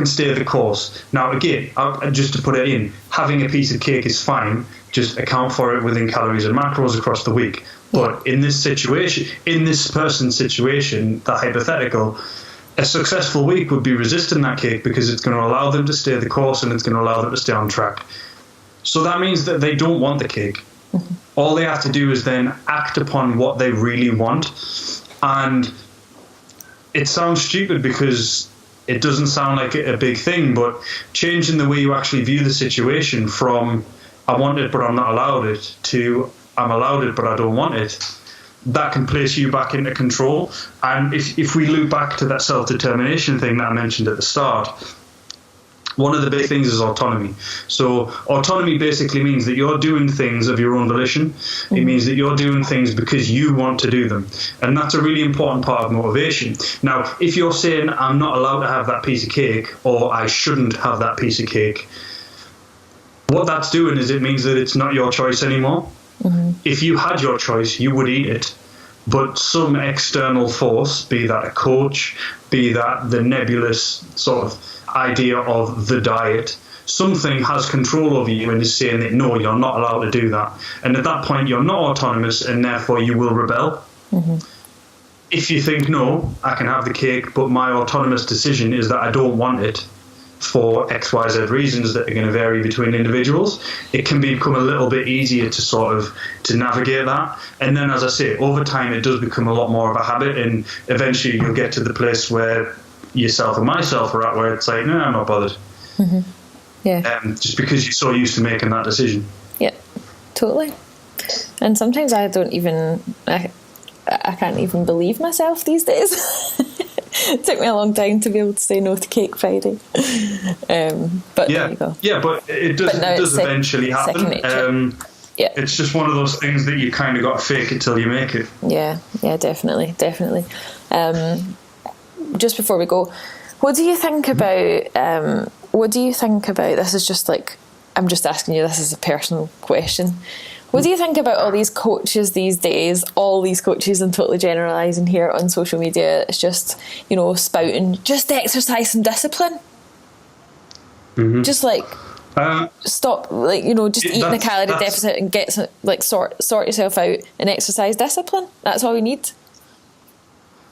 stay the course. Now, again, just to put it in, having a piece of cake is fine. Just account for it within calories and macros across the week. But in this situation, in this person's situation, the hypothetical, a successful week would be resisting that cake because it's going to allow them to stay the course and it's going to allow them to stay on track. So that means that they don't want the cake. All they have to do is then act upon what they really want. And it sounds stupid because it doesn't sound like a big thing, but changing the way you actually view the situation from I want it but I'm not allowed it to I'm allowed it but I don't want it, that can place you back into control. And if we loop back to that self-determination thing that I mentioned at the start, one of the big things is autonomy. So autonomy basically means that you're doing things of your own volition. It means that you're doing things because you want to do them. And that's a really important part of motivation. Now, if you're saying, I'm not allowed to have that piece of cake, or I shouldn't have that piece of cake, what that's doing is it means that it's not your choice anymore. If you had your choice, you would eat it. But some external force, be that a coach, be that the nebulous sort of idea of the diet, something has control over you and is saying that no, you're not allowed to do that. And at that point, you're not autonomous, and therefore you will rebel. If you think, no, I can have the cake, but my autonomous decision is that I don't want it, for XYZ reasons that are going to vary between individuals, it can become a little bit easier to to navigate that. And then, as I say, over time it does become a lot more of a habit, and eventually you'll get to the place where yourself and myself are at, where it's like, no, I'm not bothered. Mm-hmm. Yeah. Just because you're so used to making that decision. Yeah, totally. And sometimes I don't even, I can't even believe myself these days. It took me a long time to be able to say no to Cake Friday. But yeah, there you go. Yeah, but it does eventually happen. Yeah. It's just one of those things that you kind of got to fake it till you make it. Yeah, definitely. Just before we go, what do you think about, this is just like, I'm just asking you, this is a personal question. What do you think about all these coaches these days, all these coaches, I'm totally generalising here on social media, it's just, spouting, just exercise and discipline. Mm-hmm. Just like, stop, just eating a calorie deficit and get some, sort yourself out and exercise discipline. That's all we need.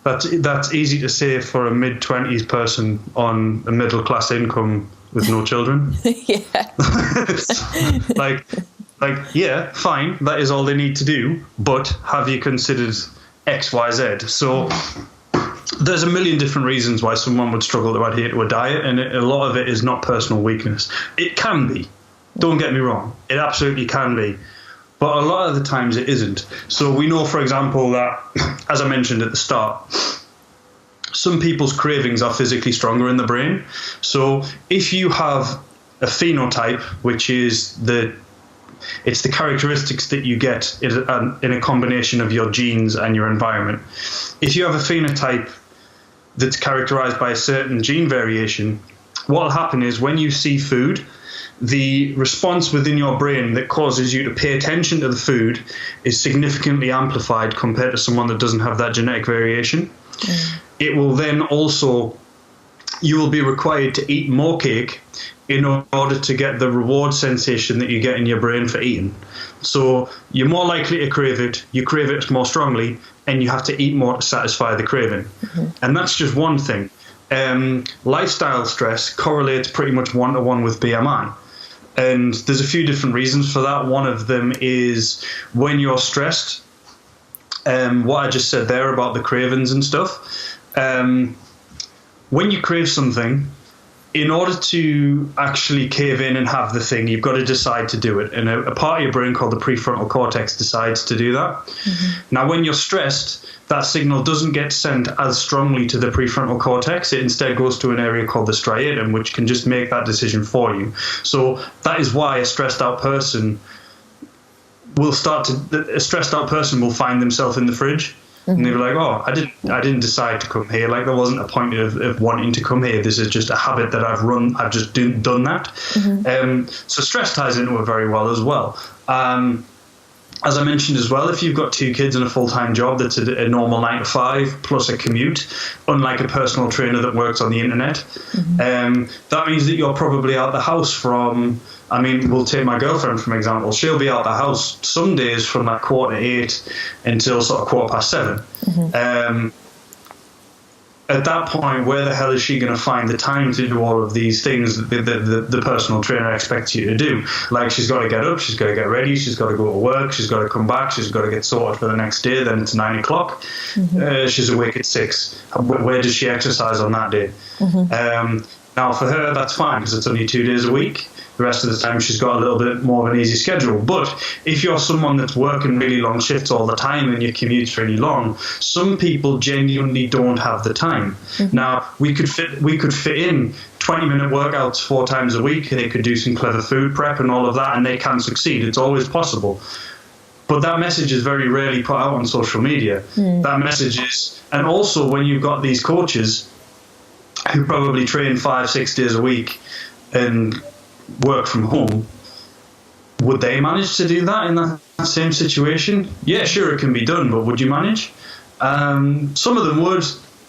That's easy to say for a mid-20s person on a middle-class income with no children. Yeah. Yeah, fine, that is all they need to do, but have you considered X, Y, Z? So there's a million different reasons why someone would struggle to adhere to a diet, and a lot of it is not personal weakness. It can be, don't get me wrong, it absolutely can be, but a lot of the times it isn't. So we know, for example, that, as I mentioned at the start, some people's cravings are physically stronger in the brain. So if you have a phenotype, which is it's the characteristics that you get in a combination of your genes and your environment. If you have a phenotype that's characterized by a certain gene variation, what will happen is when you see food, the response within your brain that causes you to pay attention to the food is significantly amplified compared to someone that doesn't have that genetic variation. Mm. It will then also, you will be required to eat more cake in order to get the reward sensation that you get in your brain for eating. So you're more likely to crave it, you crave it more strongly, and you have to eat more to satisfy the craving. Mm-hmm. And that's just one thing. Lifestyle stress correlates pretty much one-to-one with BMI. And there's a few different reasons for that. One of them is when you're stressed, what I just said there about the cravings and stuff. When you crave something, in order to actually cave in and have the thing, you've got to decide to do it. And a part of your brain called the prefrontal cortex decides to do that. Mm-hmm. Now, when you're stressed, that signal doesn't get sent as strongly to the prefrontal cortex. It instead goes to an area called the striatum, which can just make that decision for you. So that is why a stressed out person will find themselves in the fridge. Mm-hmm. And they'll be like, oh, I didn't decide to come here. Like, there wasn't a point of wanting to come here. This is just a habit that I've just done that. Mm-hmm. So stress ties into it very well as well. As I mentioned as well, if you've got 2 kids and a full-time job that's a normal 9 to 5 plus a commute, unlike a personal trainer that works on the internet, mm-hmm. That means that you're probably out the house from, we'll take my girlfriend for example. She'll be out the house some days from like 7:15 until sort of 7:15. Mm-hmm. At that point, where the hell is she going to find the time to do all of these things that the personal trainer expects you to do? Like, she's got to get up, she's got to get ready, she's got to go to work, she's got to come back, she's got to get sorted for the next day, then it's 9 o'clock. Mm-hmm. She's awake at 6. Where does she exercise on that day? Mm-hmm. Now, for her, that's fine because it's only 2 days a week. The rest of the time, she's got a little bit more of an easy schedule. But if you're someone that's working really long shifts all the time and your commute's really long, some people genuinely don't have the time. Mm-hmm. Now, we could fit in 20-minute workouts 4 times a week, and they could do some clever food prep and all of that, and they can succeed. It's always possible. But that message is very rarely put out on social media. Mm. That message is, and also when you've got these coaches who probably train 5-6 days a week and work from home, would they manage to do that in that same situation? Yeah, sure, it can be done, but would you manage? Some of them would,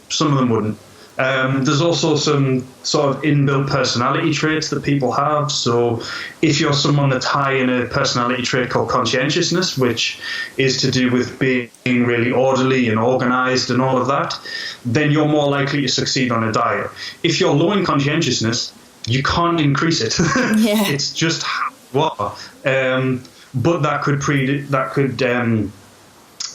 some of them wouldn't. There's also some sort of inbuilt personality traits that people have. So if you're someone that's high in a personality trait called conscientiousness, which is to do with being really orderly and organized and all of that, then you're more likely to succeed on a diet. If you're low in conscientiousness you can't increase it. Yeah. It's just what. But that could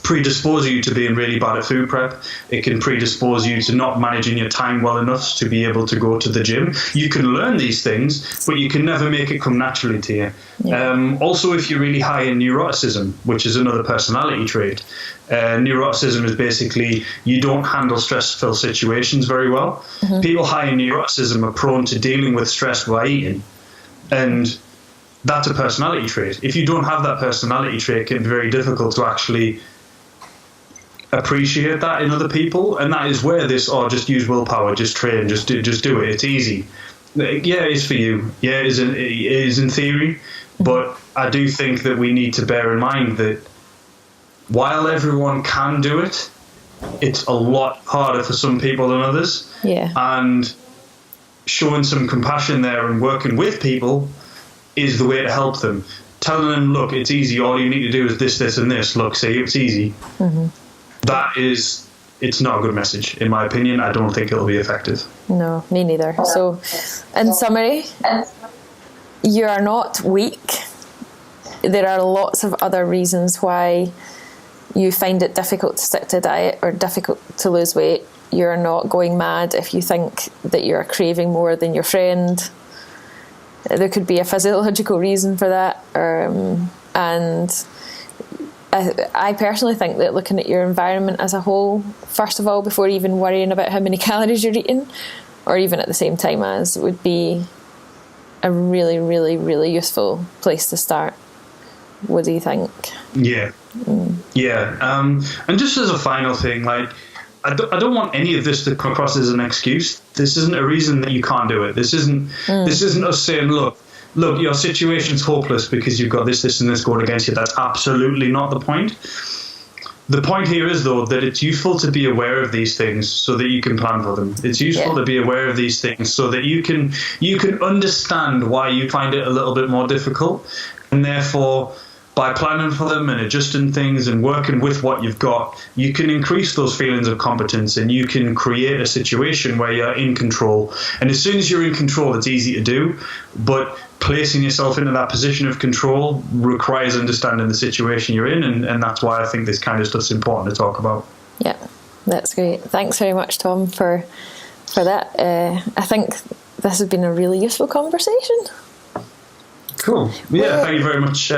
predispose you to being really bad at food prep. It can predispose you to not managing your time well enough to be able to go to the gym. You can learn these things, but you can never make it come naturally to you. Yeah. Also, if you're really high in neuroticism, which is another personality trait, neuroticism is basically you don't handle stressful situations very well. Mm-hmm. People high in neuroticism are prone to dealing with stress by eating. And that's a personality trait. If you don't have that personality trait, it can be very difficult to actually appreciate that in other people, and that is where this just use willpower, just train, just do it, it's easy. Yeah, it's for you. Yeah, it is in theory, but I do think that we need to bear in mind that while everyone can do it, it's a lot harder for some people than others. Yeah. And showing some compassion there and working with people is the way to help them. Telling them, look, it's easy, all you need to do is this, this, and this. Look, say it's easy. Mm-hmm. It's not a good message, in my opinion. I don't think it'll be effective. No, me neither. So, in summary, you are not weak. There are lots of other reasons why you find it difficult to stick to a diet or difficult to lose weight. You're not going mad if you think that you're craving more than your friend. There could be a physiological reason for that, and I personally think that looking at your environment as a whole, first of all, before even worrying about how many calories you're eating, or even at the same time as, would be a really, really, really useful place to start. What do you think? Yeah. Yeah. And just as a final thing, like, I don't want any of this to come across as an excuse. This isn't a reason that you can't do it. This isn't us saying, look, your situation's hopeless because you've got this, and this going against you. That's absolutely not the point. The point here is, though, that it's useful to be aware of these things so that you can plan for them. It's useful to be aware of these things so that you can understand why you find it a little bit more difficult, and therefore, by planning for them and adjusting things and working with what you've got, you can increase those feelings of competence and you can create a situation where you're in control. And as soon as you're in control, it's easy to do, but placing yourself into that position of control requires understanding the situation you're in, and that's why I think this kind of stuff's important to talk about. Yeah, that's great. Thanks very much, Tom, for that. I think this has been a really useful conversation. Cool. Yeah, thank you very much.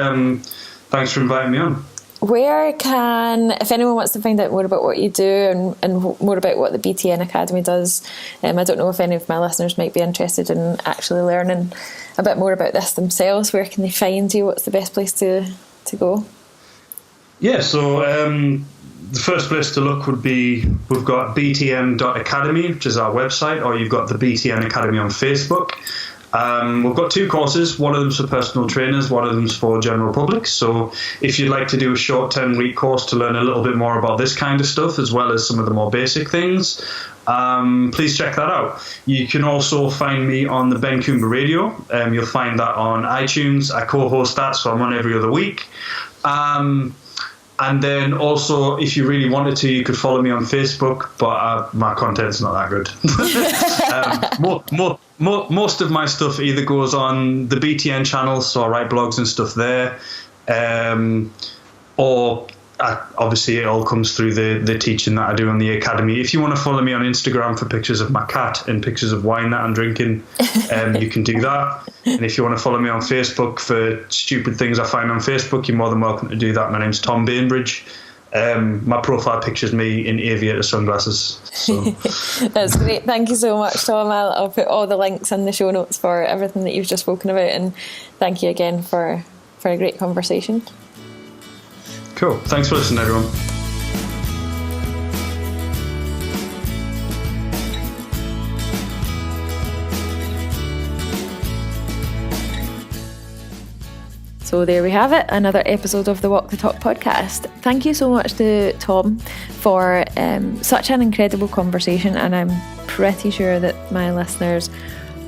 Thanks for inviting me on. Where can, if anyone wants to find out more about what you do and more about what the BTN Academy does, I don't know if any of my listeners might be interested in actually learning a bit more about this themselves. Where can they find you? What's the best place to go? Yeah, so the first place to look would be, we've got btn.academy, which is our website, or you've got the BTN Academy on Facebook. We've got 2 courses. One of them's for personal trainers, one of them's for general public. So if you'd like to do a short 10-week course to learn a little bit more about this kind of stuff, as well as some of the more basic things, please check that out. You can also find me on the Ben Coomber Radio. You'll find that on iTunes. I co-host that, so I'm on every other week. And then also, if you really wanted to, you could follow me on Facebook, but my content's not that good. Most of my stuff either goes on the BTN channel, so I write blogs and stuff there, or obviously it all comes through the teaching that I do on the academy. If you want to follow me on Instagram for pictures of my cat and pictures of wine that I'm drinking, you can do that. And if you want to follow me on Facebook for stupid things I find on Facebook, you're more than welcome to do that. My name's Tom Bainbridge. My profile picture's me in aviator sunglasses. So. That's great. Thank you so much, Tom. I'll put all the links in the show notes for everything that you've just spoken about, and thank you again for a great conversation. Cool. Thanks for listening, everyone. So there we have it, another episode of the Walk the Talk podcast. Thank you so much to Tom for such an incredible conversation, and I'm pretty sure that my listeners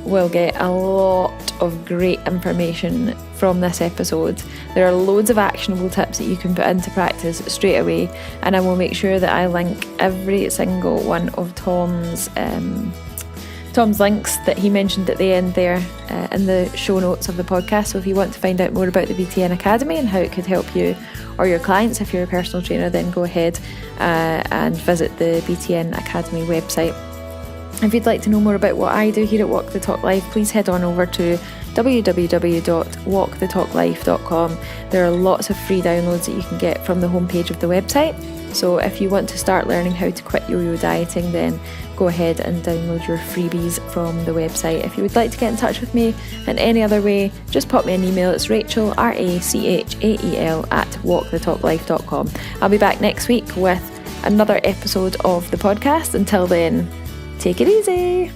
will get a lot of great information from this episode. There are loads of actionable tips that you can put into practice straight away, and I will make sure that I link every single one of Tom's Tom's links that he mentioned at the end there in the show notes of the podcast. So if you want to find out more about the BTN Academy and how it could help you or your clients if you're a personal trainer, then go ahead and visit the BTN Academy website. If you'd like to know more about what I do here at Walk the Talk Life, please head on over to www.walkthetalklife.com. There are lots of free downloads that you can get from the homepage of the website. So if you want to start learning how to quit yo-yo dieting, then go ahead and download your freebies from the website. If you would like to get in touch with me in any other way, just pop me an email. It's Rachel, RACHAEL @walkthetalklife.com. I'll be back next week with another episode of the podcast. Until then, take it easy.